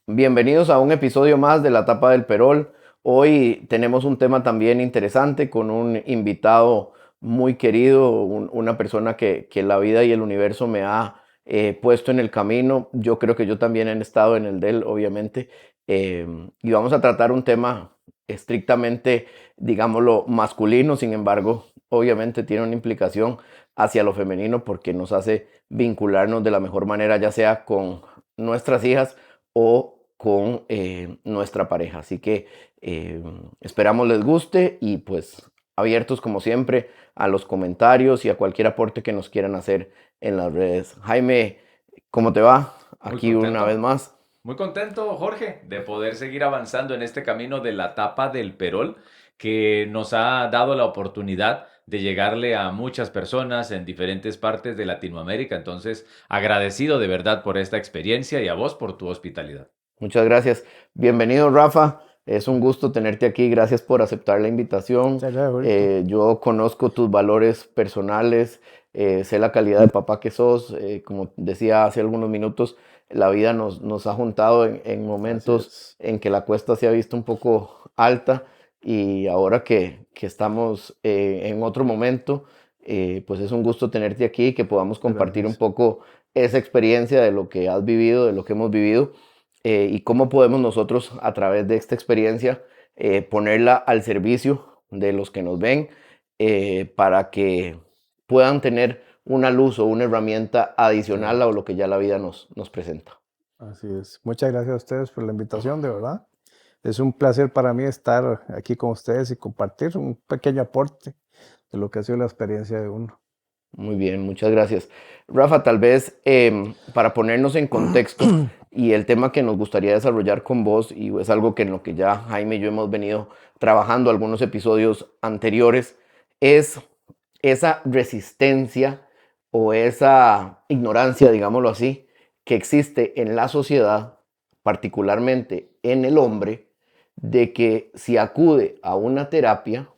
Bienvenidos a un episodio más de La Tapa del Perol. Hoy tenemos un tema también interesante con un invitado muy querido, una persona que la vida y el universo me ha puesto en el camino. Yo creo que yo también he estado en el de él, obviamente. Y vamos a tratar un tema estrictamente, digámoslo, masculino. Sin embargo, obviamente tiene una implicación hacia lo femenino porque nos hace vincularnos de la mejor manera, ya sea con nuestras hijas o con nuestra pareja. Así que esperamos les guste y pues abiertos como siempre a los comentarios y a cualquier aporte que nos quieran hacer en las redes. Jaime, ¿cómo te va? Muy Aquí una vez contento, más. muy contento, Jorge, de poder seguir avanzando en este camino de la tapa del Perol, que nos ha dado la oportunidad de llegarle a muchas personas en diferentes partes de Latinoamérica. Entonces, agradecido de verdad por esta experiencia y a vos por tu hospitalidad. Muchas gracias. Bienvenido, Rafa. Es un gusto tenerte aquí. Gracias por aceptar la invitación. Muchas gracias, Jorito. Yo conozco tus valores personales, sé la calidad de papá que sos. Como decía hace algunos minutos, la vida nos ha juntado en Así momentos es. en que la cuesta se ha visto un poco alta y ahora que estamos en otro momento, pues es un gusto tenerte aquí y que podamos Muchas compartir un gracias. poco esa experiencia de lo que has vivido, de lo que hemos vivido y cómo podemos nosotros a través de esta experiencia ponerla al servicio de los que nos ven para que puedan tener una luz o una herramienta adicional a Excelente. lo que ya la vida nos presenta. Así es. Muchas gracias a ustedes por la invitación, de verdad. Es un placer para mí estar aquí con ustedes y compartir un pequeño aporte de lo que ha sido la experiencia de uno. Muy bien, muchas gracias. Rafa, tal vez para ponernos en contexto y el tema que nos gustaría desarrollar con vos, y es algo que en lo que ya Jaime y yo hemos venido trabajando algunos episodios anteriores, es esa resistencia o esa ignorancia, digámoslo así, que existe en la sociedad, particularmente en el hombre, de que si acude a una terapia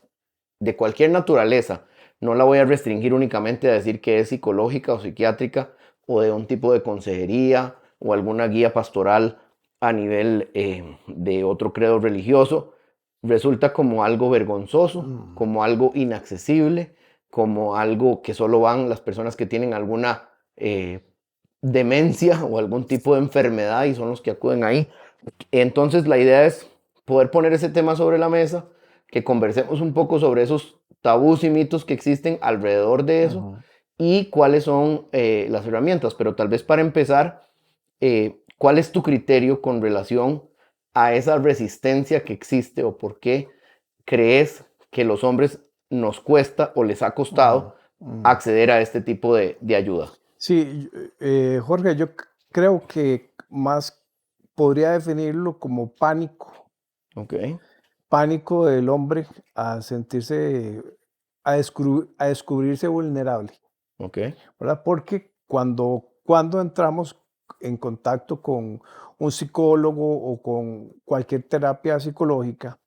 de cualquier naturaleza, no la voy a restringir únicamente a decir que es psicológica o psiquiátrica o de un tipo de consejería o alguna guía pastoral a nivel de otro credo religioso, resulta como algo vergonzoso, Mm. como algo inaccesible, como algo que solo van las personas que tienen alguna demencia o algún tipo de enfermedad y son los que acuden ahí. Entonces la idea es poder poner ese tema sobre la mesa, que conversemos un poco sobre esos tabús y mitos que existen alrededor de eso Ujú. y cuáles son las herramientas. Pero tal vez para empezar, ¿cuál es tu criterio con relación a esa resistencia que existe o por qué crees que los hombres nos cuesta o les ha Mm. costado Mm. acceder a este tipo de ayuda? Sí, Jorge, yo creo que más podría definirlo como pánico, Ok, pánico del hombre a sentirse, a descubrirse vulnerable. ok, ¿Verdad? Porque cuando entramos en contacto con un psicólogo o con cualquier terapia psicológica,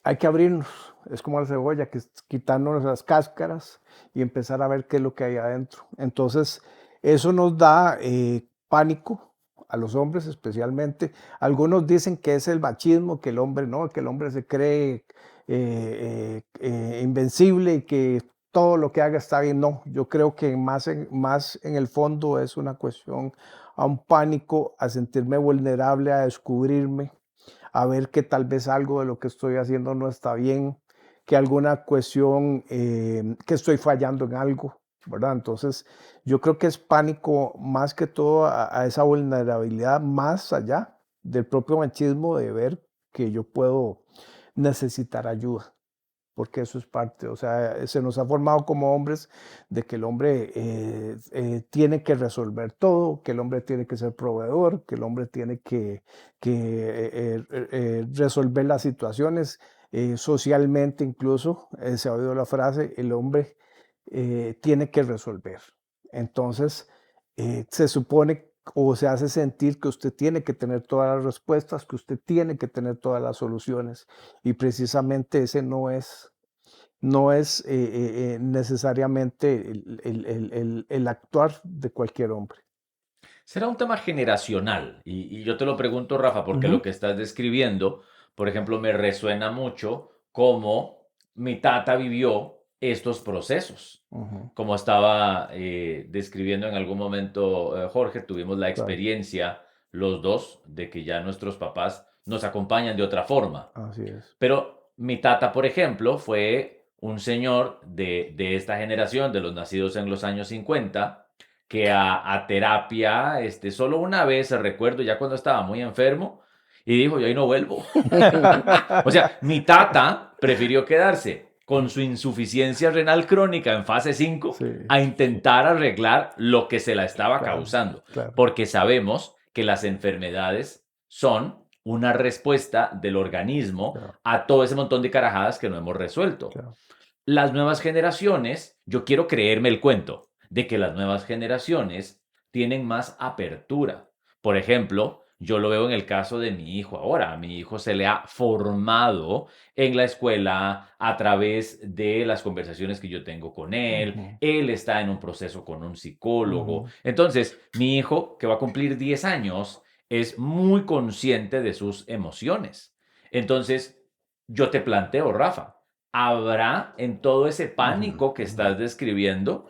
hay que abrirnos. Es como la cebolla, que es quitarnos las cáscaras y empezar a ver qué es lo que hay adentro. Entonces, eso nos da pánico a los hombres especialmente. Algunos dicen que es el machismo, que el hombre no, que el hombre se cree invencible y que todo lo que haga está bien. No, yo creo que más en el fondo es una cuestión a un pánico, a sentirme vulnerable, a descubrirme, a ver que tal vez algo de lo que estoy haciendo no está bien, que alguna cuestión, que estoy fallando en algo, ¿verdad? Entonces, yo creo que es pánico más que todo a esa vulnerabilidad más allá del propio machismo de ver que yo puedo necesitar ayuda, porque eso es parte, o sea, se nos ha formado como hombres de que el hombre tiene que resolver todo, que el hombre tiene que ser proveedor, que el hombre tiene que resolver las situaciones, socialmente incluso, se ha oído la frase, el hombre tiene que resolver. Entonces, se supone o se hace sentir que usted tiene que tener todas las respuestas, que usted tiene que tener todas las soluciones. Y precisamente ese no es necesariamente el actuar de cualquier hombre. Será un tema generacional. Y yo te lo pregunto, Rafa, porque lo Ujú. que estás describiendo, por ejemplo, me resuena mucho cómo mi tata vivió estos procesos. Ujú. Como estaba describiendo en algún momento Jorge, tuvimos la Claro, experiencia los dos de que ya nuestros papás nos acompañan de otra forma. así es. Pero mi tata, por ejemplo, fue un señor de esta generación, de los nacidos en los años 50, que a terapia, solo una vez, recuerdo, ya cuando estaba muy enfermo, y dijo, yo ahí no vuelvo. O sea, mi tata prefirió quedarse con su insuficiencia renal crónica en fase 5 Sí, a intentar arreglar lo que se la estaba claro, causando, claro, porque sabemos que las enfermedades son una respuesta del organismo claro, a todo ese montón de carajadas que no hemos resuelto. claro. Las nuevas generaciones, yo quiero creerme el cuento de que las nuevas generaciones tienen más apertura. Por ejemplo, yo lo veo en el caso de mi hijo ahora. A mi hijo se le ha formado en la escuela a través de las conversaciones que yo tengo con él. Ujú, Él está en un proceso con un psicólogo. ujú. Entonces, mi hijo, que va a cumplir 10 años, es muy consciente de sus emociones. Entonces, yo te planteo, Rafa, ¿habrá en todo ese Ujú, pánico que ujú. estás describiendo,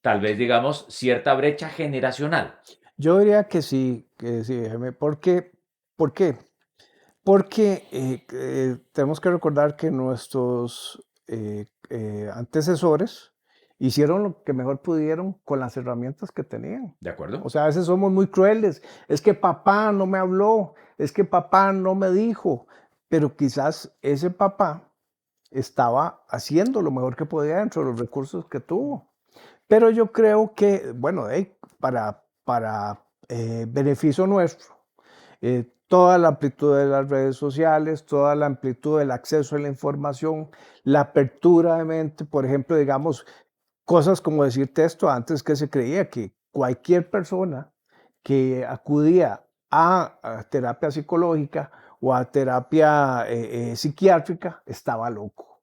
tal vez digamos, cierta brecha generacional? Yo diría que sí, Jaime. ¿Por qué? Porque tenemos que recordar que nuestros antecesores hicieron lo que mejor pudieron con las herramientas que tenían. ¿De O acuerdo? sea, a veces somos muy crueles. Es que papá no me habló, es que papá no me dijo, pero quizás ese papá estaba haciendo lo mejor que podía dentro de los recursos que tuvo. Pero yo creo que, bueno, para beneficio nuestro, toda la amplitud de las redes sociales, toda la amplitud del acceso a la información, la apertura de mente, por ejemplo, digamos, cosas como decirte esto antes, que se creía que cualquier persona que acudía a terapia psicológica o a terapia psiquiátrica estaba loco.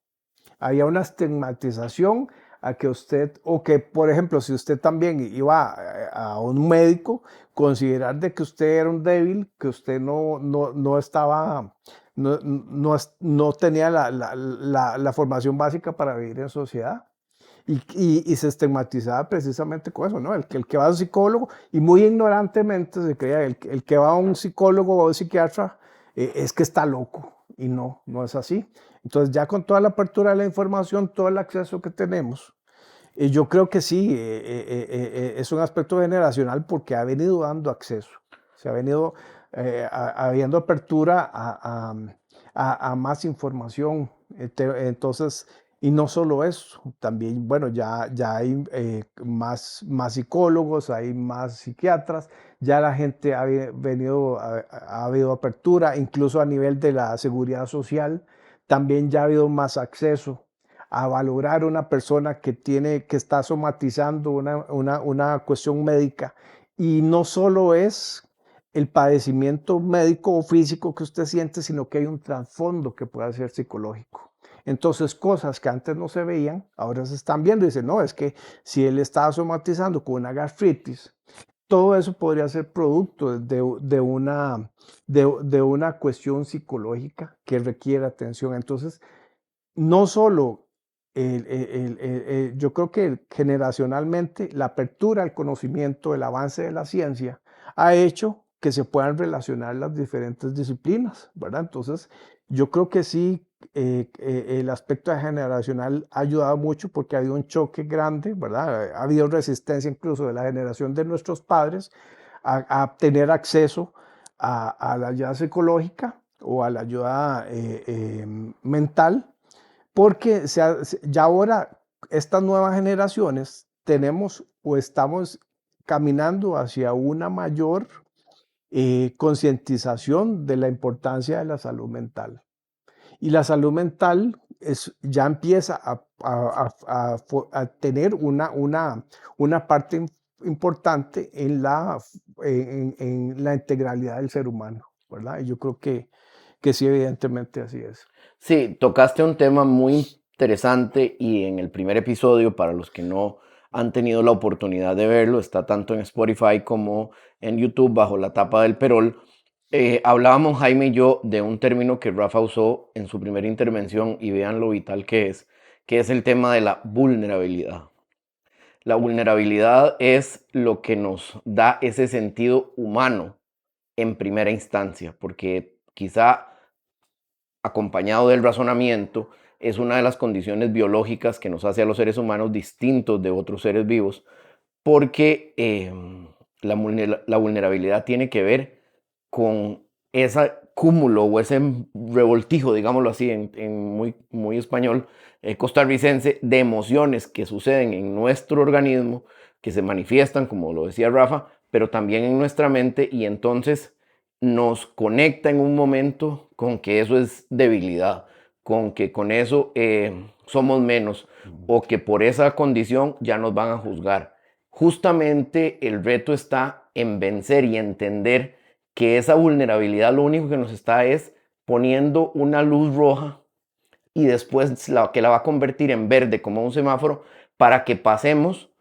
Había una estigmatización a que usted, o que por ejemplo, si usted también iba a un médico, considerar de que usted era un débil, que usted no estaba, no tenía la formación básica para vivir en sociedad. Y se estigmatizaba precisamente con eso, ¿no? El que va a un psicólogo, y muy ignorantemente se creía, el que va a un psicólogo o a un psiquiatra es que está loco, y no es así. Entonces, ya con toda la apertura de la información, todo el acceso que tenemos, yo creo que sí, es un aspecto generacional porque ha venido dando acceso, se ha venido habiendo apertura a más información. Entonces, y no solo eso, también, bueno, ya hay más psicólogos, hay más psiquiatras, ya la gente ha habido apertura, incluso a nivel de la seguridad social, también ya ha habido más acceso a valorar una persona que está somatizando una cuestión médica. Y no solo es el padecimiento médico o físico que usted siente, sino que hay un trasfondo que puede ser psicológico. Entonces, cosas que antes no se veían, ahora se están viendo. Y dicen, no, es que si él estaba somatizando con una gastritis, todo eso podría ser producto de una cuestión psicológica que requiere atención. Entonces, no solo, yo creo que generacionalmente la apertura al conocimiento, el avance de la ciencia, ha hecho que se puedan relacionar las diferentes disciplinas, ¿verdad? Entonces, yo creo que sí, el aspecto generacional ha ayudado mucho porque ha habido un choque grande, ¿verdad? Ha habido resistencia incluso de la generación de nuestros padres a tener acceso a la ayuda psicológica o a la ayuda mental, porque ya ahora estas nuevas generaciones tenemos o estamos caminando hacia una mayor concientización de la importancia de la salud mental. Y la salud mental ya empieza a tener una parte importante en la integralidad del ser humano, ¿verdad? Y yo creo que sí, evidentemente así es. Sí, tocaste un tema muy interesante y en el primer episodio, para los que no han tenido la oportunidad de verlo. Está tanto en Spotify como en YouTube bajo la tapa del Perol. Hablábamos Jaime y yo de un término que Rafa usó en su primera intervención y vean lo vital que es el tema de la vulnerabilidad. La vulnerabilidad es lo que nos da ese sentido humano en primera instancia, porque quizá acompañado del razonamiento es una de las condiciones biológicas que nos hace a los seres humanos distintos de otros seres vivos, porque la vulnerabilidad tiene que ver con ese cúmulo o ese revoltijo, digámoslo así, en muy español costarricense, de emociones que suceden en nuestro organismo, que se manifiestan, como lo decía Rafa, pero también en nuestra mente, y entonces nos conecta en un momento con que eso es debilidad, con que con eso somos menos, o que por esa condición ya nos van a juzgar. Justamente el reto está en vencer y entender que esa vulnerabilidad lo único que nos está es poniendo una luz roja y después que la va a convertir en verde como un semáforo para que pasemos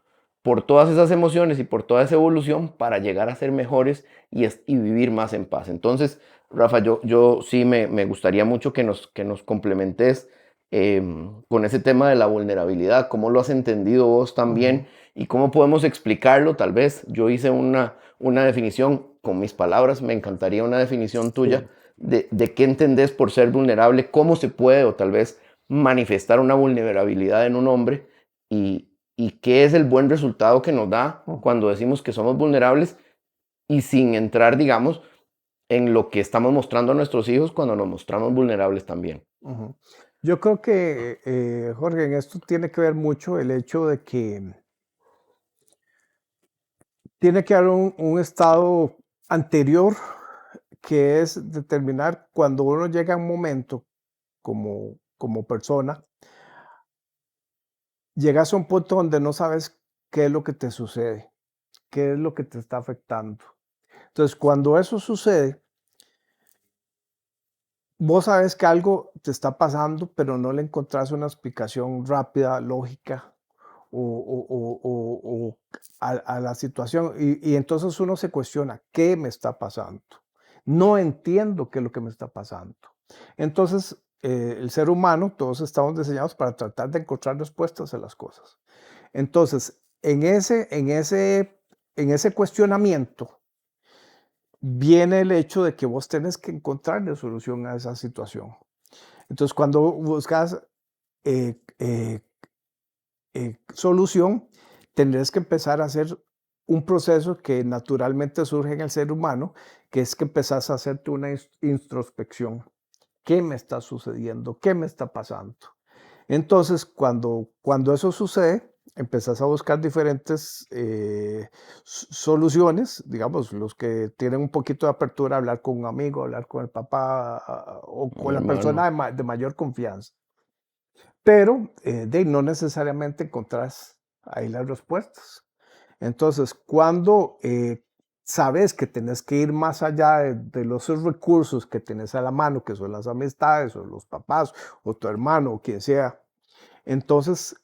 por todas esas emociones y por toda esa evolución para llegar a ser mejores y vivir más en paz. Entonces, Rafa, yo sí me gustaría mucho que nos complementes con ese tema de la vulnerabilidad, cómo lo has entendido vos también y cómo podemos explicarlo. Tal vez yo hice una definición con mis palabras, me encantaría una definición tuya de qué entendés por ser vulnerable, cómo se puede o tal vez manifestar una vulnerabilidad en un hombre y qué es el buen resultado que nos da cuando decimos que somos vulnerables y sin entrar, digamos, en lo que estamos mostrando a nuestros hijos cuando nos mostramos vulnerables también. Yo creo que, Jorge, en esto tiene que ver mucho el hecho de que tiene que haber un estado anterior que es determinar cuando uno llega a un momento como persona, llegas a un punto donde no sabes qué es lo que te sucede, qué es lo que te está afectando. Entonces, cuando eso sucede, vos sabes que algo te está pasando, pero no le encontrás una explicación rápida, lógica o a la situación. Y entonces uno se cuestiona, ¿qué me está pasando? No entiendo qué es lo que me está pasando. Entonces, el ser humano, todos estamos diseñados para tratar de encontrar respuestas a las cosas. Entonces, en ese cuestionamiento viene el hecho de que vos tenés que encontrarle solución a esa situación. Entonces, cuando buscas solución, tendrás que empezar a hacer un proceso que naturalmente surge en el ser humano, que es que empezás a hacerte una introspección. ¿Qué me está sucediendo? ¿Qué me está pasando? Entonces, cuando eso sucede, empezás a buscar diferentes soluciones, digamos, los que tienen un poquito de apertura, hablar con un amigo, hablar con el papá o con la persona de mayor confianza. Pero no necesariamente encontrás ahí las respuestas. Entonces, cuando sabes que tenés que ir más allá de los recursos que tenés a la mano, que son las amistades o los papás o tu hermano o quien sea, entonces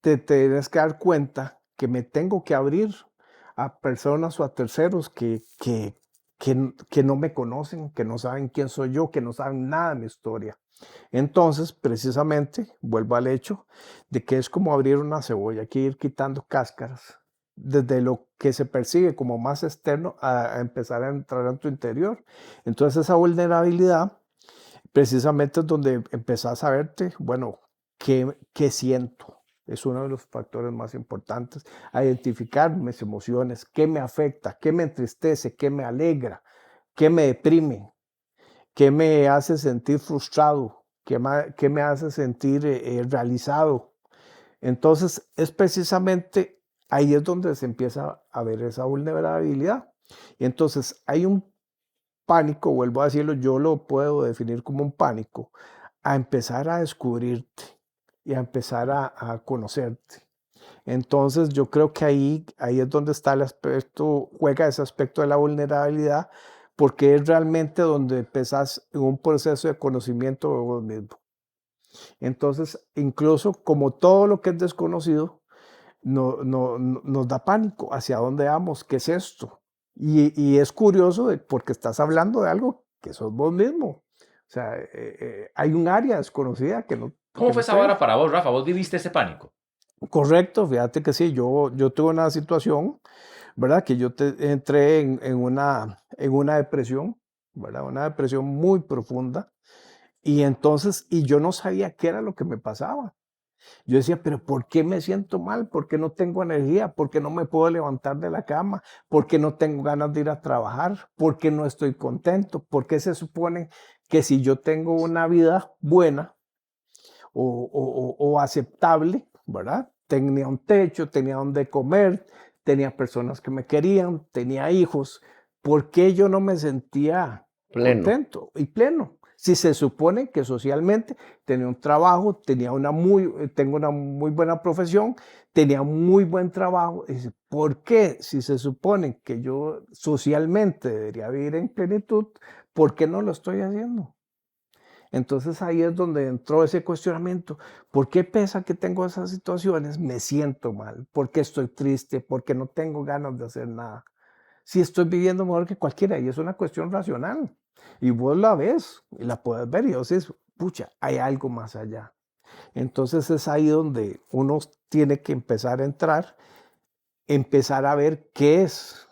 te tienes que dar cuenta que me tengo que abrir a personas o a terceros que no me conocen, que no saben quién soy yo, que no saben nada de mi historia. Entonces, precisamente, vuelvo al hecho de que es como abrir una cebolla, hay que ir quitando cáscaras, desde lo que se percibe como más externo a empezar a entrar en tu interior. Entonces, esa vulnerabilidad, precisamente es donde empezás a verte, bueno, ¿qué siento? Es uno de los factores más importantes, a identificar mis emociones, qué me afecta, qué me entristece, qué me alegra, qué me deprime, qué me hace sentir frustrado, qué me hace sentir realizado. Entonces, es precisamente ahí es donde se empieza a ver esa vulnerabilidad. Y entonces hay un pánico, vuelvo a decirlo, yo lo puedo definir como un pánico, a empezar a descubrirte y a empezar a conocerte. Entonces yo creo que ahí es donde está el aspecto, juega ese aspecto de la vulnerabilidad, porque es realmente donde empezás en un proceso de conocimiento de vos mismo. Entonces, incluso como todo lo que es desconocido, nos da pánico. ¿Hacia dónde vamos? ¿Qué es esto? Y es curioso porque estás hablando de algo que sos vos mismo. O sea, hay un área desconocida ¿Cómo que fue no esa vara sé. para vos, Rafa? ¿Vos viviste ese pánico? Correcto, fíjate que sí, yo tuve una situación, ¿verdad? Que entré en una depresión, ¿verdad? Una depresión muy profunda. Y yo no sabía qué era lo que me pasaba. Yo decía, pero ¿por qué me siento mal? ¿Por qué no tengo energía? ¿Por qué no me puedo levantar de la cama? ¿Por qué no tengo ganas de ir a trabajar? ¿Por qué no estoy contento? ¿Por qué se supone que si yo tengo una vida buena o aceptable, ¿verdad? Tenía un techo, tenía donde comer, tenía personas que me querían, tenía hijos. ¿Por qué yo no me sentía Pleno. contento y pleno? Si se supone que socialmente tenía un trabajo, tengo una muy buena profesión, tenía un muy buen trabajo. Dice, ¿por qué? Si se supone que yo socialmente debería vivir en plenitud, ¿por qué no lo estoy haciendo? Entonces ahí es donde entró ese cuestionamiento. ¿Por qué pese a que tengo esas situaciones, me siento mal? ¿Por qué estoy triste? ¿Por qué no tengo ganas de hacer nada? Si estoy viviendo mejor que cualquiera y es una cuestión racional. Y vos la ves y la puedes ver y vos dices, pucha, hay algo más allá. Entonces es ahí donde uno tiene que empezar a entrar, empezar a ver qué es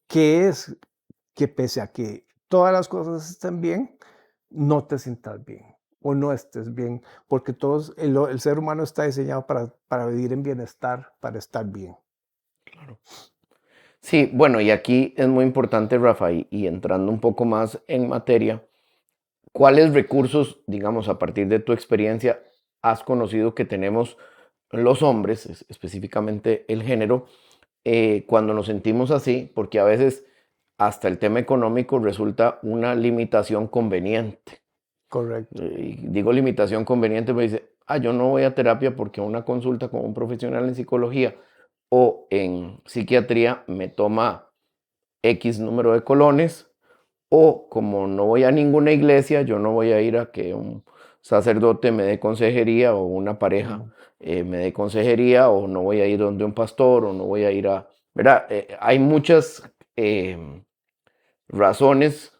que pese a que todas las cosas estén bien, no te sientas bien o no estés bien, porque el ser humano está diseñado para vivir en bienestar, para estar bien. Sí, bueno, y aquí es muy importante, Rafa, y entrando un poco más en materia, ¿cuáles recursos, digamos, a partir de tu experiencia, has conocido que tenemos los hombres, específicamente el género, cuando nos sentimos así? Porque a veces hasta el tema económico resulta una limitación conveniente. Correcto. Y digo limitación conveniente, me dice, yo no voy a terapia porque una consulta con un profesional en psicología o en psiquiatría me toma X número de colones, o como no voy a ninguna iglesia, yo no voy a ir a que un sacerdote me dé consejería o una pareja Ujú. me dé consejería, o no voy a ir donde un pastor, o no voy a ir a... ¿Verdad? Hay muchas razones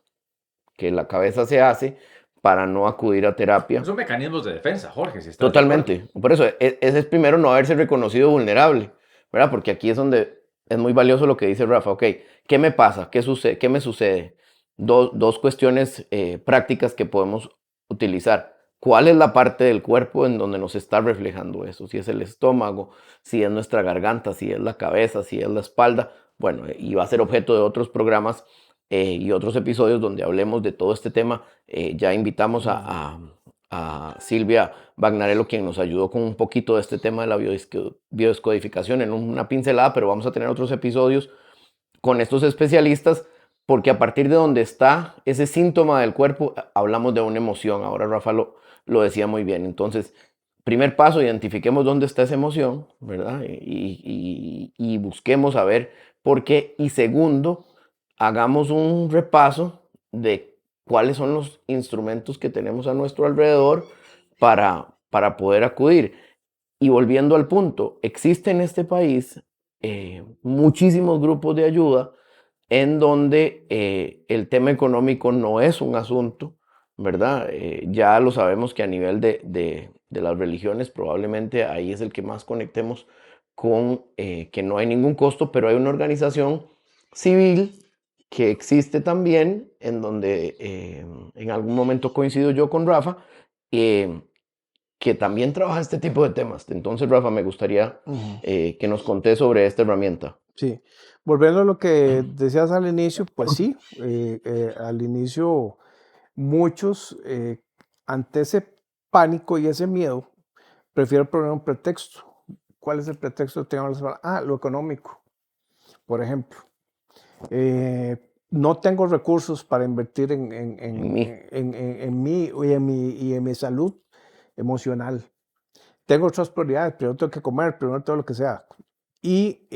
que la cabeza se hace para no acudir a terapia. Son mecanismos de defensa, Jorge, si estás de acuerdo. Totalmente. Por eso, ese es primero no haberse reconocido vulnerable, ¿verdad? Porque aquí es donde es muy valioso lo que dice Rafa. Ok, ¿qué me pasa? ¿Qué sucede? ¿Qué me sucede? Dos cuestiones prácticas que podemos utilizar. ¿Cuál es la parte del cuerpo en donde nos está reflejando eso? Si es el estómago, si es nuestra garganta, si es la cabeza, si es la espalda. Bueno, y va a ser objeto de otros programas y otros episodios donde hablemos de todo este tema. Ya invitamos a Silvia Bagnarello, quien nos ayudó con un poquito de este tema de la biodescodificación en una pincelada, pero vamos a tener otros episodios con estos especialistas, porque a partir de donde está ese síntoma del cuerpo, hablamos de una emoción. Ahora Rafa lo decía muy bien. Entonces, primer paso, identifiquemos dónde está esa emoción, ¿verdad? Y busquemos a ver por qué. Y segundo, hagamos un repaso de cuáles son los instrumentos que tenemos a nuestro alrededor para poder acudir. Y volviendo al punto, existe en este país muchísimos grupos de ayuda en donde el tema económico no es un asunto, ¿verdad? Ya lo sabemos que a nivel de las religiones probablemente ahí es el que más conectemos con que no hay ningún costo, pero hay una organización civil que existe también, en donde en algún momento coincido yo con Rafa, eh, que también trabaja este tipo de temas. Entonces, Rafa, me gustaría Ujú. que nos contés sobre esta herramienta. Sí, volviendo a lo que decías al inicio, pues sí, al inicio muchos ante ese pánico y ese miedo prefieren poner un pretexto. ¿Cuál es el pretexto que tenemos? Lo económico, por ejemplo. No tengo recursos para invertir En mí. en mí y en mi salud emocional. Tengo otras prioridades, primero tengo que comer, primero todo lo que sea. Y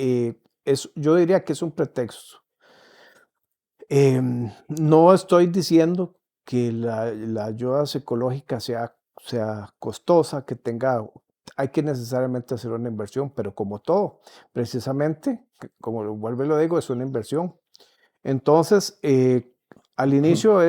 yo diría que es un pretexto. No estoy diciendo que la ayuda psicológica sea costosa, que tenga hay que necesariamente hacer una inversión, pero como todo, precisamente, como vuelvo y lo digo, es una inversión. Entonces, al inicio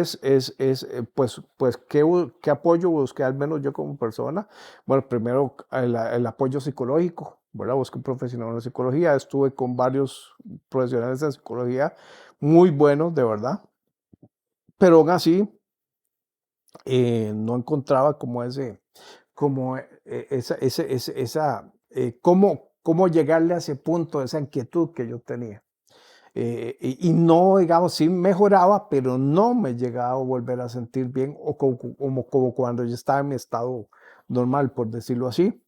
pues, ¿qué apoyo busqué, al menos yo como persona? Bueno, primero el apoyo psicológico, ¿verdad? Busqué un profesional de psicología, estuve con varios profesionales de psicología muy buenos, de verdad, pero aún así no encontraba como cómo llegarle a ese punto, esa inquietud que yo tenía. Y no, digamos, sí mejoraba, pero no me llegaba a volver a sentir bien o como cuando yo estaba en mi estado normal, por decirlo así.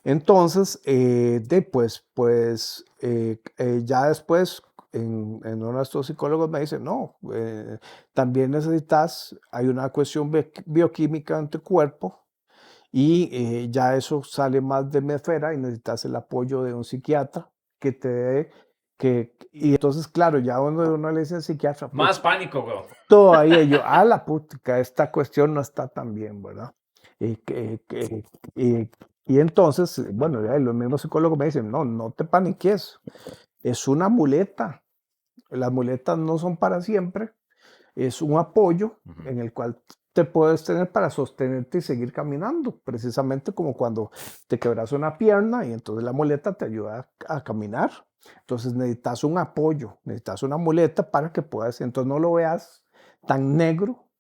Entonces, ya después, uno de estos psicólogos me dice, no, también hay una cuestión bioquímica en tu cuerpo y ya eso sale más de mi esfera y necesitas el apoyo de un psiquiatra que te dé, y entonces, claro, ya uno le dice al psiquiatra, Más pánico, güey. todavía yo, a la putica, esta cuestión no está tan bien, ¿verdad? Y, y, y entonces, bueno, ya los mismos psicólogos me dicen, no, no te paniques, es una muleta, las muletas no son para siempre, es un apoyo en el cual te puedes tener para sostenerte y seguir caminando, precisamente como cuando te quebras una pierna y entonces la muleta te ayuda a caminar. Entonces necesitas un apoyo, necesitas una muleta para que puedas, entonces no lo veas tan negro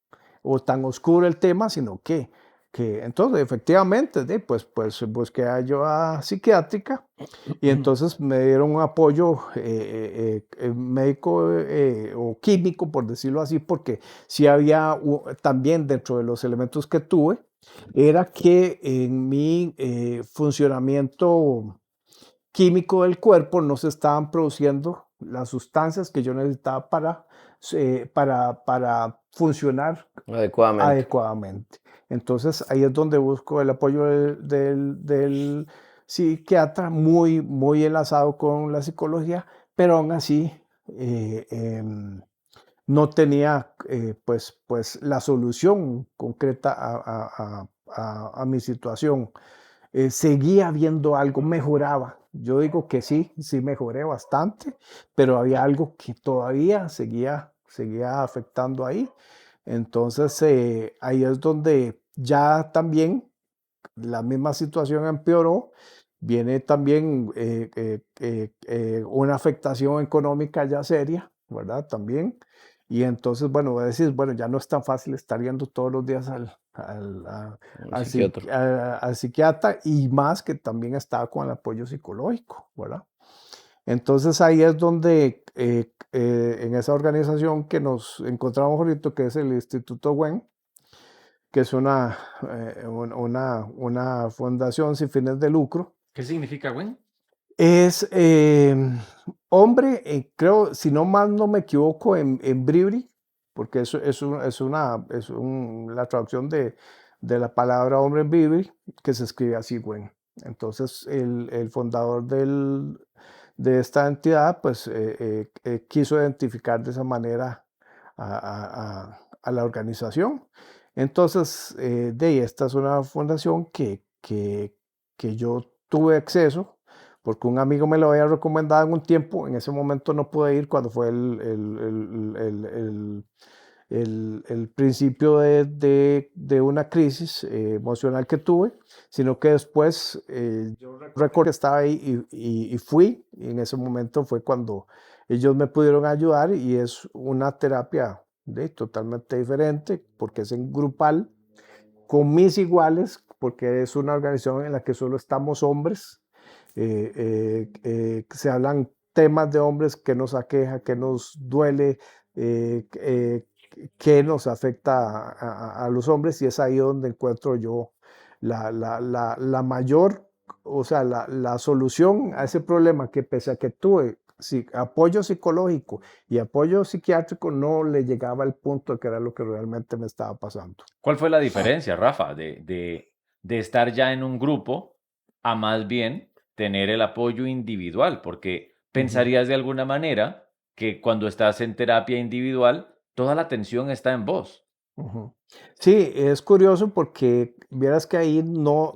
o tan oscuro el tema, sino que entonces efectivamente, pues busqué ayuda psiquiátrica y entonces me dieron un apoyo médico o químico, por decirlo así, porque sí había también dentro de los elementos que tuve, era que en mi funcionamiento químico del cuerpo no se estaban produciendo las sustancias que yo necesitaba para funcionar Adecuadamente. adecuadamente. Entonces ahí es donde busco el apoyo del psiquiatra, muy, muy enlazado con la psicología, pero aún así no tenía pues la solución concreta a mi situación. Seguía viendo algo, mejoraba. Yo digo que sí, sí mejoré bastante, pero había algo que todavía seguía afectando ahí. Entonces, ahí es donde ya también la misma situación empeoró. Viene también una afectación económica ya seria, ¿verdad? También. Y entonces, bueno, voy a decir, bueno, ya no es tan fácil estar yendo todos los días Un psiquiatra. al psiquiatra y más que también estaba con el apoyo psicológico, ¿verdad? Entonces ahí es donde en esa organización que nos encontramos ahorita, que es el Instituto WEN, que es una fundación sin fines de lucro, ¿Qué significa, güey? es hombre, creo, si no más no me equivoco, en Bribri, porque la traducción de la palabra hombre en Bribri, que se escribe así, WEN. Entonces el fundador de esta entidad, pues quiso identificar de esa manera a la organización. Entonces, esta es una fundación que yo tuve acceso porque un amigo me lo había recomendado en un tiempo. En ese momento no pude ir cuando fue el principio de una crisis emocional que tuve, sino que después yo recuerdo que estaba ahí y fui, y en ese momento fue cuando ellos me pudieron ayudar y es una terapia totalmente diferente porque es en grupal, con mis iguales, porque es una organización en la que solo estamos hombres, se hablan temas de hombres que nos aqueja, que nos duele, que nos afecta a los hombres y es ahí donde encuentro yo la mayor, o sea, la solución a ese problema que pese a que tuve apoyo psicológico y apoyo psiquiátrico, no le llegaba al punto que era lo que realmente me estaba pasando. ¿Cuál fue la diferencia, Rafa, de estar ya en un grupo a más bien tener el apoyo individual? Porque Ujú. pensarías de alguna manera que cuando estás en terapia individual, toda la atención está en vos. Ujú. Sí, es curioso porque vieras que ahí no,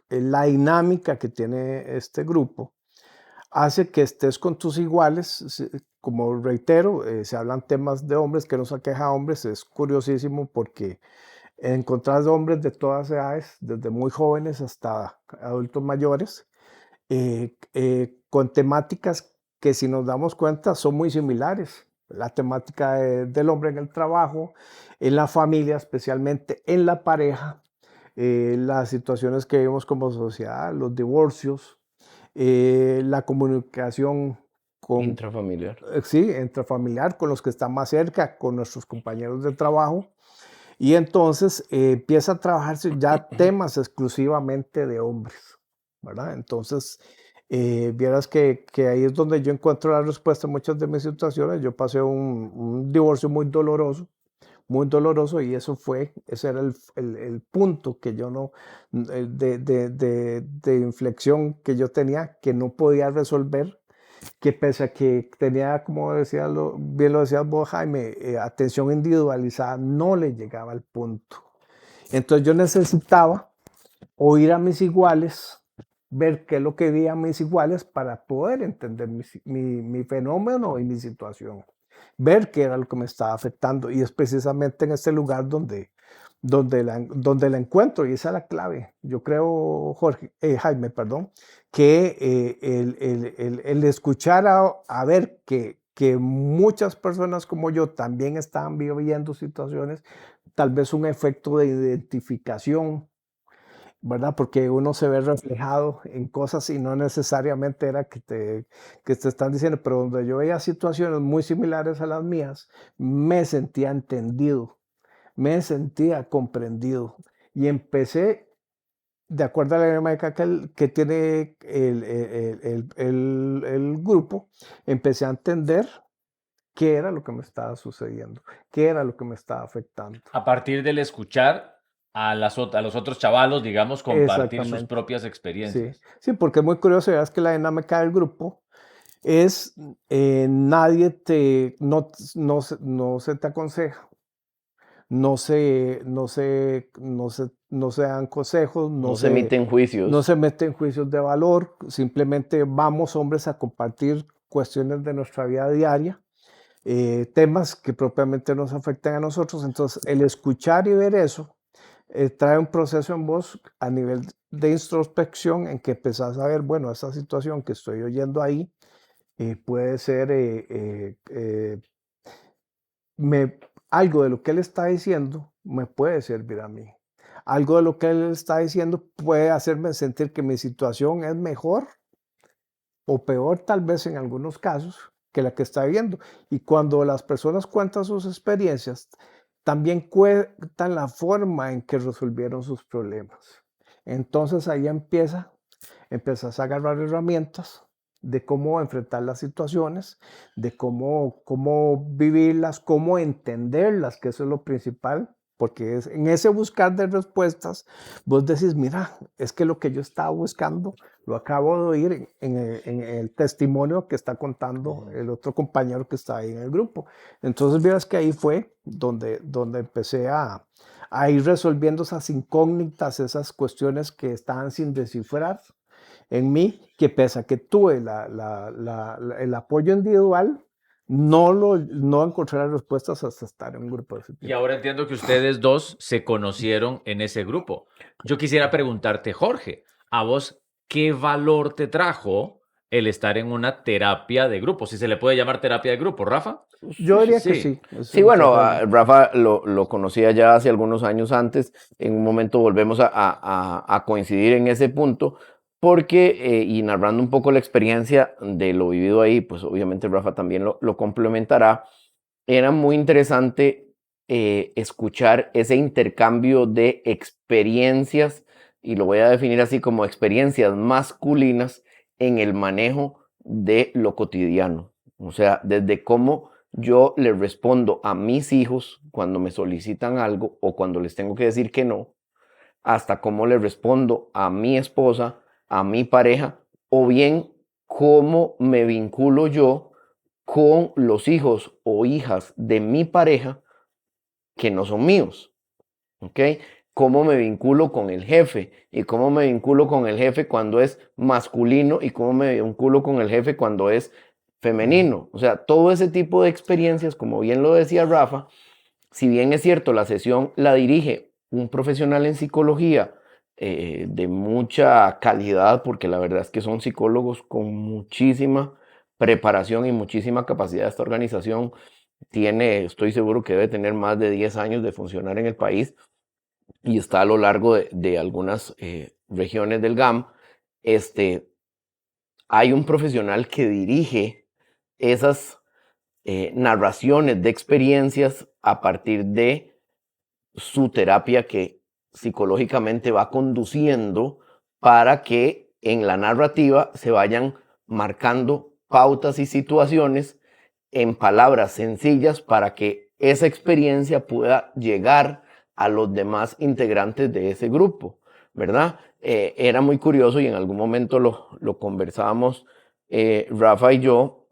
la dinámica que tiene este grupo hace que estés con tus iguales, como reitero, se hablan temas de hombres, que nos aqueja a hombres, es curiosísimo porque encontrás hombres de todas edades, desde muy jóvenes hasta adultos mayores, con temáticas que si nos damos cuenta son muy similares. La temática del hombre en el trabajo, en la familia, especialmente en la pareja, las situaciones que vivimos como sociedad, los divorcios, la comunicación con, Intrafamiliar. sí, intrafamiliar, con los que están más cerca, con nuestros compañeros de trabajo. Y entonces empieza a trabajarse ya temas exclusivamente de hombres, ¿verdad? Entonces, vieras que ahí es donde yo encuentro la respuesta a muchas de mis situaciones. Yo pasé un divorcio muy doloroso, y ese era el punto que yo no, de inflexión que yo tenía, que no podía resolver, que pese a que tenía, como decía, bien lo decías vos, Jaime, atención individualizada, no le llegaba al punto. Entonces yo necesitaba oír a mis iguales, ver qué es lo que veían mis iguales para poder entender mi fenómeno y mi situación, ver qué era lo que me estaba afectando, y es precisamente en este lugar donde la encuentro, y esa es la clave. Yo creo, Jaime, perdón, que el escuchar a ver que muchas personas como yo también estaban viviendo situaciones, tal vez un efecto de identificación, ¿verdad? Porque uno se ve reflejado en cosas y no necesariamente era que te están diciendo, pero donde yo veía situaciones muy similares a las mías, me sentía entendido, me sentía comprendido, y empecé, de acuerdo a la dinámica que tiene el grupo, empecé a entender qué era lo que me estaba sucediendo, qué era lo que me estaba afectando. A partir del escuchar a los otros chavalos, digamos, compartir sus Exactamente. propias Sí, experiencias. sí, porque es muy curioso, verás que la dinámica del grupo es, nadie no se te aconseja, no se dan consejos, No se emiten no juicios. se meten juicios de valor, simplemente vamos hombres a compartir cuestiones de nuestra vida diaria, temas que propiamente nos afectan a nosotros. Entonces, el escuchar y ver eso trae un proceso en vos a nivel de introspección, en que empezás a ver, bueno, esta situación que estoy oyendo ahí puede ser me, algo de lo que él está diciendo me puede servir a mí. Algo de lo que él está diciendo puede hacerme sentir que mi situación es mejor o peor, tal vez en algunos casos, que la que está viviendo. Y cuando las personas cuentan sus experiencias, también cuentan la forma en que resolvieron sus problemas. Entonces ahí empiezas a agarrar herramientas de cómo enfrentar las situaciones, de cómo vivirlas, cómo entenderlas, que eso es lo principal, porque es en ese buscar de respuestas, vos decís, mira, es que lo que yo estaba buscando lo acabo de oír en el testimonio que está contando el otro compañero que está ahí en el grupo. Entonces, vieras que ahí fue donde empecé a ir resolviendo esas incógnitas, esas cuestiones que estaban sin descifrar en mí, que pese a que tuve el apoyo individual, no encontré las respuestas hasta estar en un grupo de ese Y tipo. ahora entiendo que ustedes dos se conocieron en ese grupo. Yo quisiera preguntarte, Jorge, ¿a vos qué valor te trajo el estar en una terapia de grupo? Si se le puede llamar terapia de grupo, Rafa. Yo diría que Sí. sí. Sí, bueno, Realmente. Rafa lo conocía ya hace algunos años antes. En un momento volvemos a coincidir en ese punto, porque, y narrando un poco la experiencia de lo vivido ahí, pues obviamente Rafa también lo complementará. Era muy interesante escuchar ese intercambio de experiencias, y lo voy a definir así como experiencias masculinas en el manejo de lo cotidiano. O sea, desde cómo yo le respondo a mis hijos cuando me solicitan algo o cuando les tengo que decir que no, hasta cómo le respondo a mi esposa, a mi pareja, o bien cómo me vinculo yo con los hijos o hijas de mi pareja que no son míos. ¿Ok? cómo me vinculo con el jefe y cómo me vinculo con el jefe cuando es masculino y cómo me vinculo con el jefe cuando es femenino. O sea, todo ese tipo de experiencias, como bien lo decía Rafa, si bien es cierto, la sesión la dirige un profesional en psicología de mucha calidad, porque la verdad es que son psicólogos con muchísima preparación y muchísima capacidad. Esta organización tiene, estoy seguro que debe tener más de 10 años de funcionar en el país y está a lo largo de algunas regiones del GAM. Hay un profesional que dirige esas narraciones de experiencias a partir de su terapia que psicológicamente va conduciendo para que en la narrativa se vayan marcando pautas y situaciones en palabras sencillas para que esa experiencia pueda llegar a los demás integrantes de ese grupo, ¿verdad? Era muy curioso y en algún momento lo conversábamos Rafa y yo.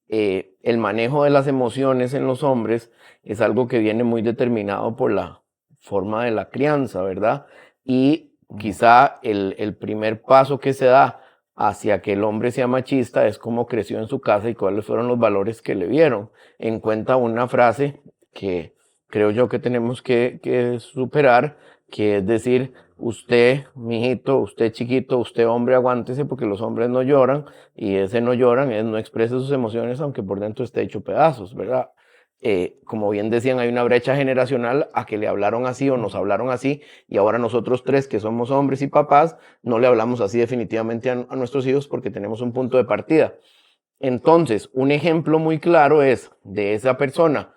El manejo de las emociones en los hombres es algo que viene muy determinado por la forma de la crianza, ¿verdad? Y quizá el primer paso que se da hacia que el hombre sea machista es cómo creció en su casa y cuáles fueron los valores que le vieron. En cuenta una frase que creo yo que tenemos que superar, que es decir, usted, mijito, usted chiquito, usted hombre, aguántese porque los hombres no lloran, y ese no lloran es no exprese sus emociones aunque por dentro esté hecho pedazos, ¿verdad? Como bien decían, hay una brecha generacional a que le hablaron así o nos hablaron así, y ahora nosotros tres que somos hombres y papás no le hablamos así definitivamente a nuestros hijos porque tenemos un punto de partida. Entonces, un ejemplo muy claro es de esa persona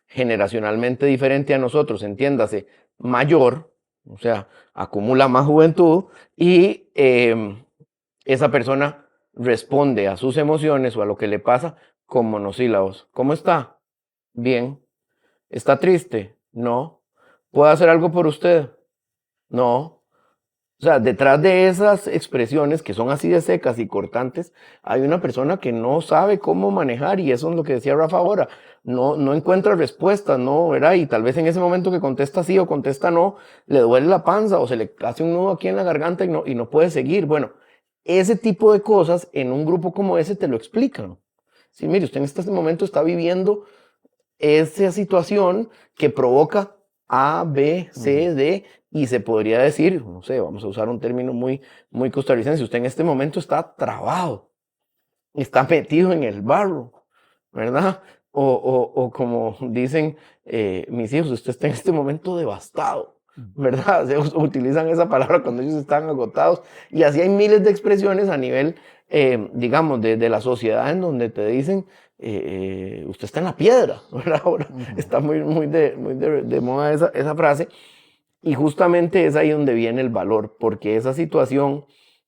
generacionalmente diferente a nosotros, entiéndase, mayor, o sea, acumula más juventud y esa persona responde a sus emociones o a lo que le pasa con monosílabos. ¿Cómo está? Bien. ¿Está triste? No. ¿Puedo hacer algo por usted? No. O sea, detrás de esas expresiones que son así de secas y cortantes, hay una persona que no sabe cómo manejar, y eso es lo que decía Rafa ahora. No encuentra respuestas, ¿no? ¿Verdad? Y tal vez en ese momento que contesta sí o contesta no, le duele la panza o se le hace un nudo aquí en la garganta y no puede seguir. Bueno, ese tipo de cosas en un grupo como ese te lo explican. Sí, mire, usted en este momento está viviendo esa situación que provoca A, B, C, D, y se podría decir, no sé, vamos a usar un término muy costarricense, usted en este momento está trabado, está metido en el barro, ¿verdad? O como dicen mis hijos, usted está en este momento devastado, ¿verdad? Utilizan esa palabra cuando ellos están agotados, y así hay miles de expresiones a nivel, digamos, de la sociedad en donde te dicen, usted está en la piedra, ¿verdad? Ahora está muy de moda esa frase, y justamente es ahí donde viene el valor, porque esa situación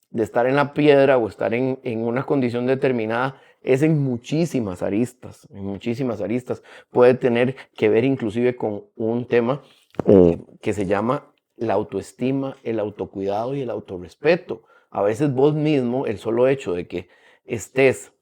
de estar en la piedra o estar en una condición determinada es en muchísimas aristas, en muchísimas aristas. Puede tener que ver inclusive con un tema que se llama la autoestima, el autocuidado y el autorrespeto. A veces vos mismo, el solo hecho de que estés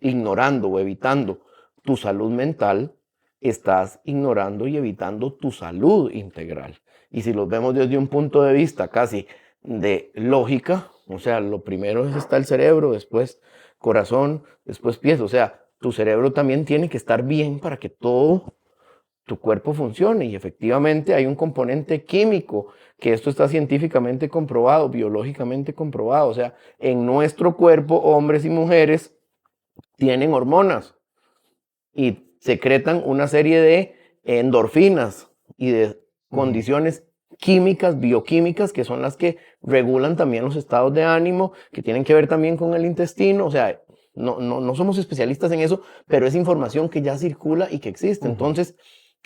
ignorando o evitando tu salud mental, estás ignorando y evitando tu salud integral. Y si los vemos desde un punto de vista casi de lógica, o sea, lo primero está el cerebro, después corazón, después pies, o sea, tu cerebro también tiene que estar bien para que todo tu cuerpo funcione, y efectivamente hay un componente químico, que esto está científicamente comprobado, biológicamente comprobado, o sea, en nuestro cuerpo, hombres y mujeres tienen hormonas y secretan una serie de endorfinas y de condiciones químicas, bioquímicas, que son las que regulan también los estados de ánimo, que tienen que ver también con el intestino. O sea, no somos especialistas en eso, pero es información que ya circula y que existe. Entonces,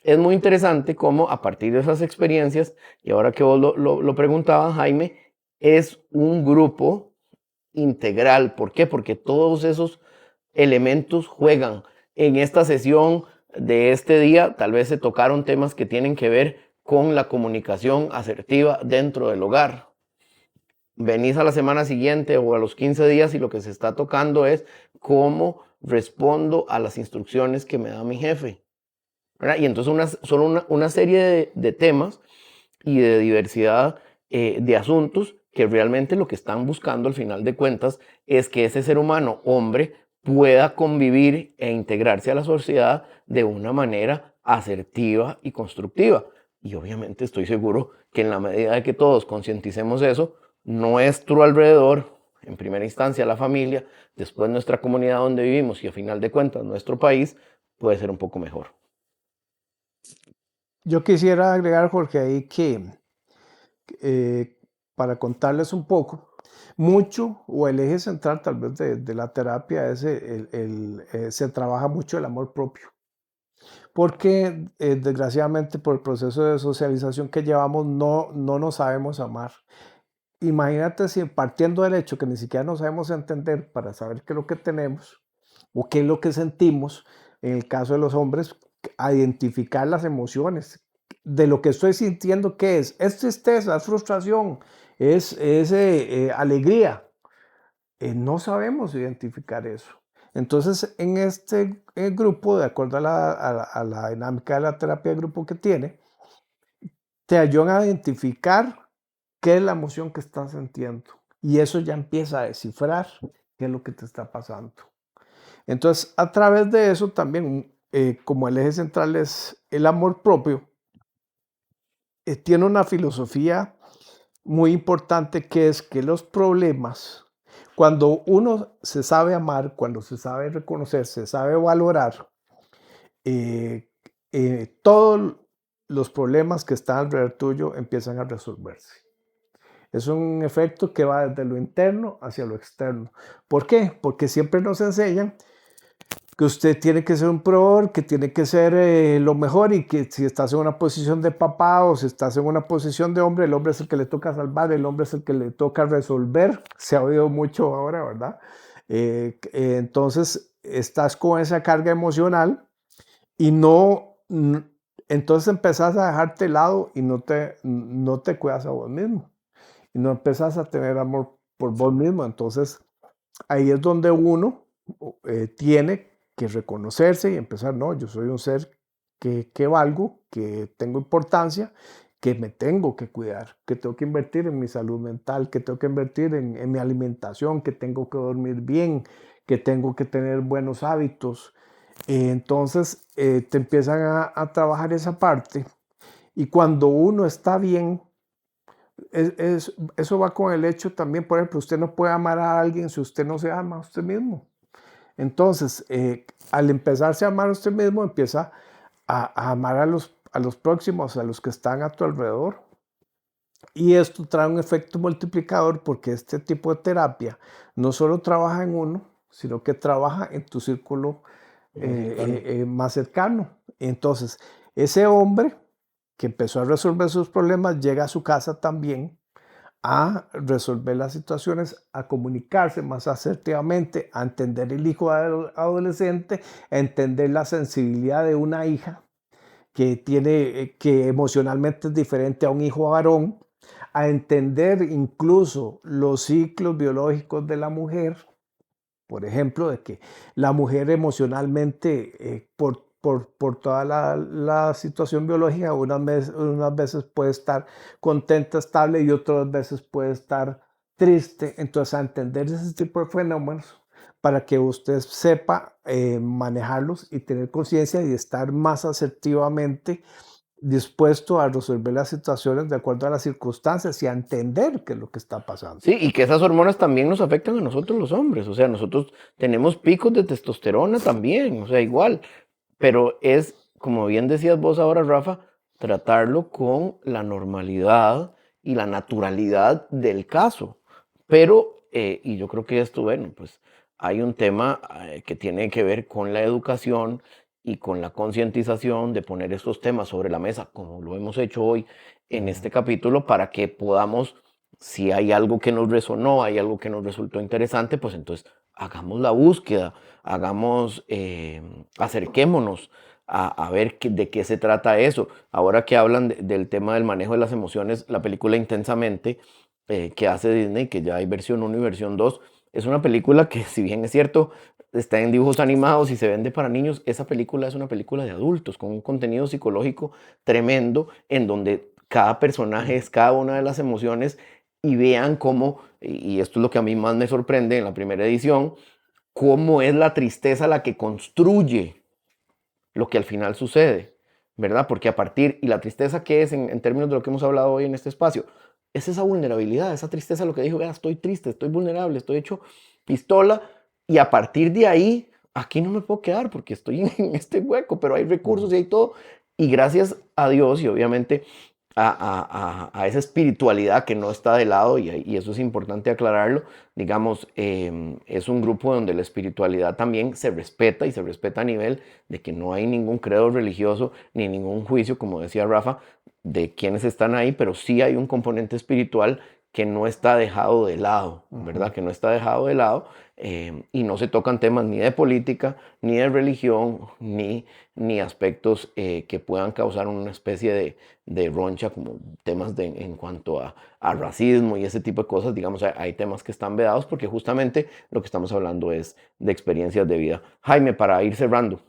es muy interesante cómo a partir de esas experiencias, y ahora que vos lo preguntabas, Jaime, es un grupo integral. ¿Por qué? Porque todos esos elementos juegan. En esta sesión de este día tal vez se tocaron temas que tienen que ver con la comunicación asertiva dentro del hogar. Venís a la semana siguiente o a los 15 días y lo que se está tocando es cómo respondo a las instrucciones que me da mi jefe, ¿verdad? Y entonces son una serie de temas y de diversidad de asuntos que realmente lo que están buscando al final de cuentas es que ese ser humano, hombre, pueda convivir e integrarse a la sociedad de una manera asertiva y constructiva. Y obviamente estoy seguro que en la medida de que todos concienticemos eso, nuestro alrededor, en primera instancia la familia, después nuestra comunidad donde vivimos y a final de cuentas nuestro país, puede ser un poco mejor. Yo quisiera agregar, Jorge, ahí que para contarles un poco, mucho o el eje central tal vez de la terapia es se trabaja mucho el amor propio. Porque desgraciadamente por el proceso de socialización que llevamos no nos sabemos amar. Imagínate si partiendo del hecho que ni siquiera nos sabemos entender para saber qué es lo que tenemos o qué es lo que sentimos, en el caso de los hombres, a identificar las emociones de lo que estoy sintiendo, ¿qué es tristeza, es frustración, es alegría. No sabemos identificar eso. Entonces, en este grupo, de acuerdo a la dinámica de la terapia de grupo que tiene, te ayudan a identificar qué es la emoción que estás sintiendo. Y eso ya empieza a descifrar qué es lo que te está pasando. Entonces, a través de eso también, como el eje central es el amor propio, tiene una filosofía muy importante que es que los problemas, cuando uno se sabe amar, cuando se sabe reconocer, se sabe valorar, todos los problemas que están alrededor tuyo empiezan a resolverse. Es un efecto que va desde lo interno hacia lo externo. ¿Por qué? Porque siempre nos enseñan que usted tiene que ser un proveedor, que tiene que ser lo mejor y que si estás en una posición de papá o si estás en una posición de hombre, el hombre es el que le toca salvar, el hombre es el que le toca resolver. Se ha oído mucho ahora, ¿verdad? Entonces estás con esa carga emocional y entonces empezás a dejarte de lado y no te cuidas a vos mismo y no empezás a tener amor por vos mismo. Entonces ahí es donde uno tiene que reconocerse y empezar, no, yo soy un ser que valgo, que tengo importancia, que me tengo que cuidar, que tengo que invertir en mi salud mental, que tengo que invertir en mi alimentación, que tengo que dormir bien, que tengo que tener buenos hábitos. Entonces te empiezan a trabajar esa parte y cuando uno está bien, eso va con el hecho también, por ejemplo, usted no puede amar a alguien si usted no se ama a usted mismo. Entonces, al empezarse a amar a usted mismo, empieza a amar a los próximos, a los que están a tu alrededor. Y esto trae un efecto multiplicador porque este tipo de terapia no solo trabaja en uno, sino que trabaja en tu círculo más cercano. Entonces, ese hombre que empezó a resolver sus problemas llega a su casa también a resolver las situaciones, a comunicarse más asertivamente, a entender el hijo adolescente, a entender la sensibilidad de una hija que emocionalmente es diferente a un hijo varón, a entender incluso los ciclos biológicos de la mujer, por ejemplo, de que la mujer emocionalmente, por toda la situación biológica, unas veces puede estar contenta, estable y otras veces puede estar triste. Entonces, a entender ese tipo de fenómenos para que usted sepa manejarlos y tener conciencia y estar más asertivamente dispuesto a resolver las situaciones de acuerdo a las circunstancias y a entender qué es lo que está pasando. Sí, y que esas hormonas también nos afectan a nosotros los hombres, o sea, nosotros tenemos picos de testosterona también, o sea, igual, pero es, como bien decías vos ahora, Rafa, tratarlo con la normalidad y la naturalidad del caso. Pero, y yo creo que esto, bueno, pues hay un tema que tiene que ver con la educación y con la concientización de poner estos temas sobre la mesa, como lo hemos hecho hoy en este capítulo, para que podamos, si hay algo que nos resonó, hay algo que nos resultó interesante, pues entonces hagamos la búsqueda, acerquémonos a ver de qué se trata eso. Ahora que hablan del tema del manejo de las emociones, la película Intensamente, que hace Disney, que ya hay versión 1 y versión 2, es una película que, si bien es cierto, está en dibujos animados y se vende para niños, esa película es una película de adultos, con un contenido psicológico tremendo, en donde cada personaje es cada una de las emociones y vean cómo, y esto es lo que a mí más me sorprende en la primera edición, cómo es la tristeza la que construye lo que al final sucede, ¿verdad? Porque a partir, y la tristeza que es en términos de lo que hemos hablado hoy en este espacio, es esa vulnerabilidad, esa tristeza, lo que dijo, vea, estoy triste, estoy vulnerable, estoy hecho pistola, y a partir de ahí, aquí no me puedo quedar porque estoy en este hueco, pero hay recursos y hay todo, y gracias a Dios y obviamente a esa espiritualidad que no está de lado, y eso es importante aclararlo, digamos, es un grupo donde la espiritualidad también se respeta y se respeta a nivel de que no hay ningún credo religioso ni ningún juicio, como decía Rafa, de quienes están ahí, pero sí hay un componente espiritual que no está dejado de lado, ¿verdad? Que no está dejado de lado y no se tocan temas ni de política, ni de religión, ni aspectos que puedan causar una especie de roncha, como temas en cuanto a racismo y ese tipo de cosas. Digamos, hay temas que están vedados porque justamente lo que estamos hablando es de experiencias de vida. Jaime, para ir cerrando.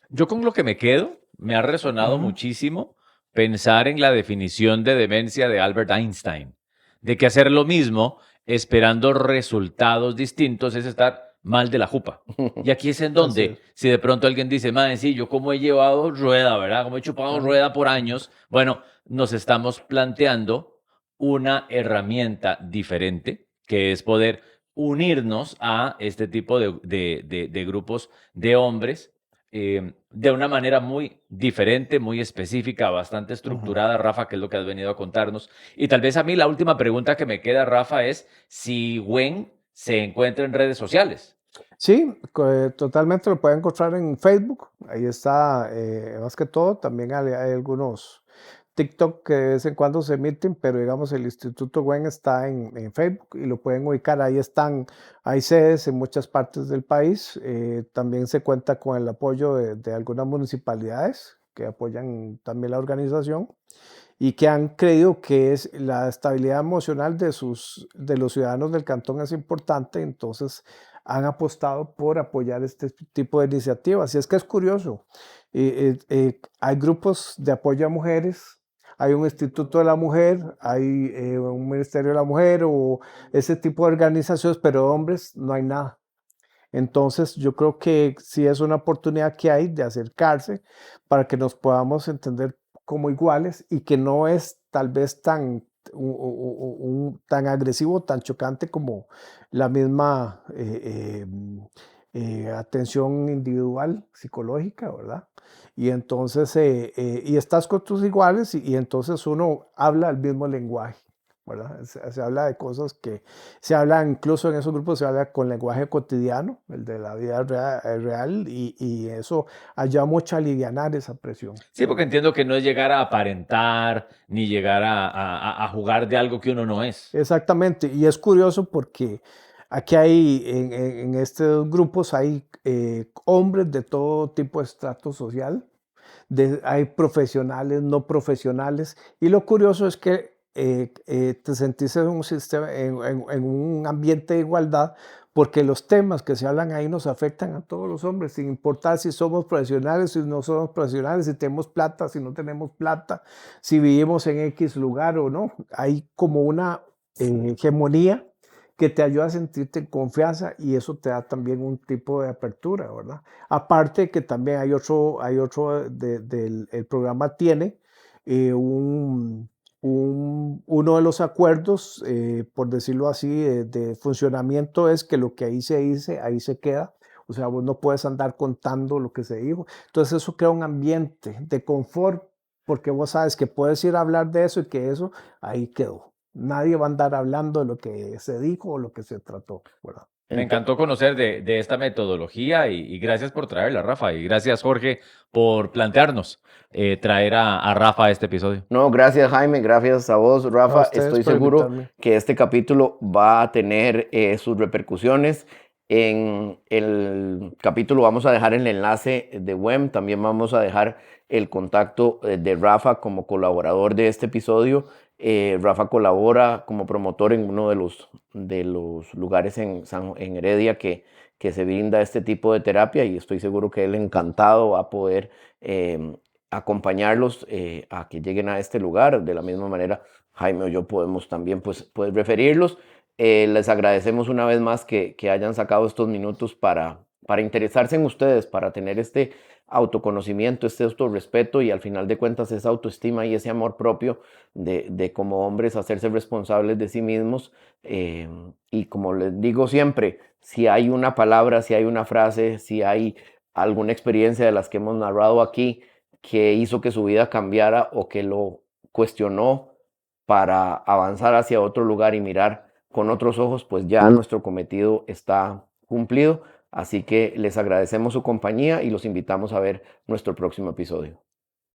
Yo con lo que me quedo, me ha resonado Ujú. muchísimo pensar en la definición de demencia de Albert Einstein, de que hacer lo mismo esperando resultados distintos es estar mal de la jupa. Y aquí es en Así donde, es. si de pronto alguien dice, madre, sí, yo como he llevado rueda, ¿verdad? Como he chupado Ajá. rueda por años, bueno, nos estamos planteando una herramienta diferente, que es poder unirnos a este tipo de grupos de hombres de una manera muy diferente, muy específica, bastante Ujú. estructurada, Rafa, que es lo que has venido a contarnos. Y tal vez a mí la última pregunta que me queda, Rafa, es si Gwen se encuentra en redes sociales. Sí, totalmente lo pueden encontrar en Facebook. Ahí está, más que todo. También hay algunos TikTok que de vez en cuando se emiten, pero digamos el Instituto Gwen está en Facebook y lo pueden ubicar. Ahí están, hay sedes en muchas partes del país. También se cuenta con el apoyo de algunas municipalidades que apoyan también la organización y que han creído que es la estabilidad emocional de los ciudadanos del cantón es importante, entonces han apostado por apoyar este tipo de iniciativas. Y es que es curioso, hay grupos de apoyo a mujeres, hay un Instituto de la Mujer, hay un Ministerio de la Mujer o ese tipo de organizaciones, pero hombres no hay nada. Entonces, yo creo que sí es una oportunidad que hay de acercarse para que nos podamos entender como iguales y que no es tal vez tan, tan agresivo, tan chocante como la misma atención individual, psicológica, ¿verdad? Y entonces, y estás con tus iguales y entonces uno habla el mismo lenguaje. ¿Verdad? Se habla de cosas que se habla, incluso en esos grupos se habla con lenguaje cotidiano, el de la vida real y eso ayuda mucho a alivianar esa presión, Sí, porque ¿verdad? entiendo que no es llegar a aparentar ni llegar a jugar de algo que uno no es. Exactamente, y es curioso porque aquí hay, en estos grupos hay hombres de todo tipo de estrato social, hay profesionales, no profesionales, y lo curioso es que te sentís en un sistema, en un ambiente de igualdad, porque los temas que se hablan ahí nos afectan a todos los hombres, sin importar si somos profesionales, si no somos profesionales, si tenemos plata, si no tenemos plata, si vivimos en X lugar o no. Hay como una hegemonía que te ayuda a sentirte en confianza y eso te da también un tipo de apertura, ¿verdad? Aparte que también hay otro el programa tiene uno de los acuerdos, por decirlo así, de funcionamiento es que lo que ahí se dice, ahí se queda. O sea, vos no puedes andar contando lo que se dijo. Entonces eso crea un ambiente de confort porque vos sabes que puedes ir a hablar de eso y que eso ahí quedó. Nadie va a andar hablando de lo que se dijo o lo que se trató, ¿verdad? Me Ento- encantó conocer de esta metodología y gracias por traerla, Rafa. Y gracias, Jorge, por plantearnos traer a Rafa a este episodio. No, gracias Jaime, gracias a vos, A Rafa. ustedes Estoy por seguro invitarme. que este capítulo va a tener sus repercusiones. En el capítulo vamos a dejar el enlace de WEM, también vamos a dejar el contacto de Rafa como colaborador de este episodio. Rafa colabora como promotor en uno de los lugares en Heredia que se brinda este tipo de terapia y estoy seguro que él encantado va a poder acompañarlos a que lleguen a este lugar. De la misma manera, Jaime o yo podemos también pues referirlos. Les agradecemos una vez más que hayan sacado estos minutos para interesarse en ustedes, para tener este autoconocimiento, este autorrespeto y al final de cuentas esa autoestima y ese amor propio de como hombres hacerse responsables de sí mismos. Y como les digo siempre, si hay una palabra, si hay una frase, si hay alguna experiencia de las que hemos narrado aquí que hizo que su vida cambiara o que lo cuestionó para avanzar hacia otro lugar y mirar con otros ojos, pues ya nuestro cometido está cumplido. Así que les agradecemos su compañía y los invitamos a ver nuestro próximo episodio.